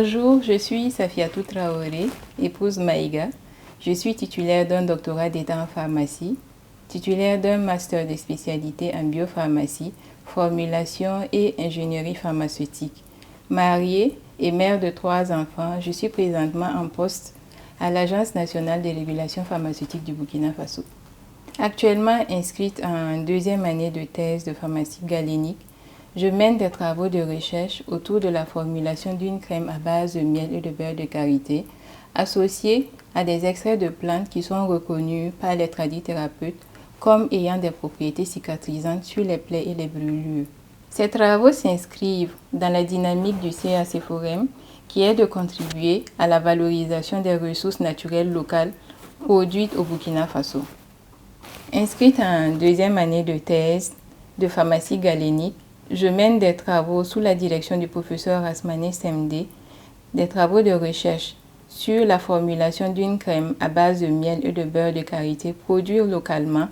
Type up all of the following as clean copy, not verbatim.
Bonjour, je suis Safiatou Traoré, épouse Maïga. Je suis titulaire d'un doctorat d'État en pharmacie, titulaire d'un master de spécialité en biopharmacie, formulation et ingénierie pharmaceutique. Mariée et mère de 3 enfants, je suis présentement en poste à l'Agence nationale de régulation pharmaceutique du Burkina Faso. Actuellement inscrite en 2e année de thèse de pharmacie galénique, je mène des travaux de recherche autour de la formulation d'une crème à base de miel et de beurre de karité, associée à des extraits de plantes qui sont reconnus par les tradithérapeutes comme ayant des propriétés cicatrisantes sur les plaies et les brûlures. Ces travaux s'inscrivent dans la dynamique du CAC Forum, qui est de contribuer à la valorisation des ressources naturelles locales produites au Burkina Faso. Inscrite en 2e année de thèse de pharmacie galénique, je mène des travaux sous la direction du professeur Rasmané Semdé, des travaux de recherche sur la formulation d'une crème à base de miel et de beurre de karité produite localement,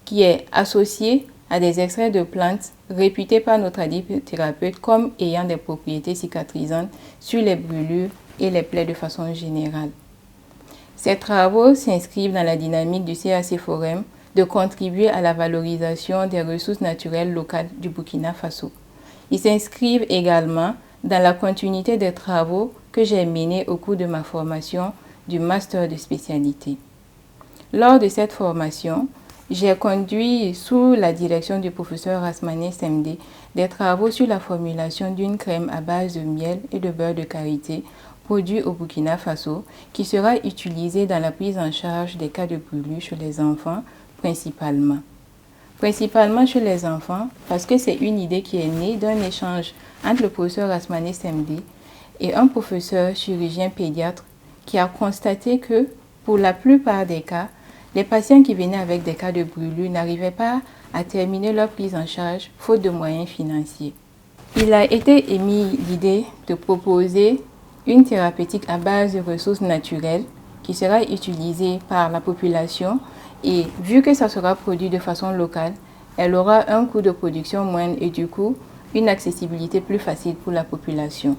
qui est associée à des extraits de plantes réputés par nos tradithérapeutes comme ayant des propriétés cicatrisantes sur les brûlures et les plaies de façon générale. Ces travaux s'inscrivent dans la dynamique du CAC Forum de contribuer à la valorisation des ressources naturelles locales du Burkina Faso. Ils s'inscrivent également dans la continuité des travaux que j'ai menés au cours de ma formation du master de spécialité. Lors de cette formation, j'ai conduit sous la direction du professeur Rasmané Semdé des travaux sur la formulation d'une crème à base de miel et de beurre de karité produit au Burkina Faso qui sera utilisée dans la prise en charge des cas de brûlure chez les enfants principalement chez les enfants parce que c'est une idée qui est née d'un échange entre le professeur Rasmané Semdé et un professeur chirurgien pédiatre qui a constaté que pour la plupart des cas, les patients qui venaient avec des cas de brûlure n'arrivaient pas à terminer leur prise en charge faute de moyens financiers. Il a été émis l'idée de proposer une thérapeutique à base de ressources naturelles qui sera utilisée par la population et vu que ça sera produit de façon locale, elle aura un coût de production moindre et du coup une accessibilité plus facile pour la population.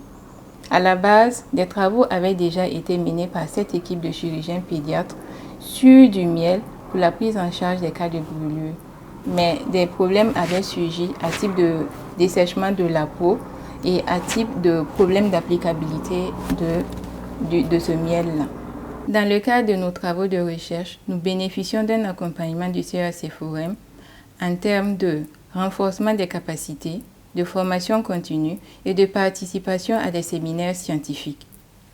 À la base, des travaux avaient déjà été menés par cette équipe de chirurgiens pédiatres sur du miel pour la prise en charge des cas de brûlure. Mais des problèmes avaient surgi à type de dessèchement de la peau et à type de problème d'applicabilité de ce miel-là. Dans le cadre de nos travaux de recherche, nous bénéficions d'un accompagnement du CAC Forum en termes de renforcement des capacités, de formation continue et de participation à des séminaires scientifiques.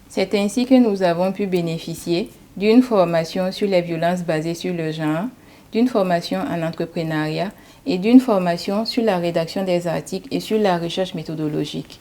C'est ainsi que nous avons pu bénéficier d'une formation sur les violences basées sur le genre, d'une formation en entrepreneuriat et d'une formation sur la rédaction des articles et sur la recherche méthodologique.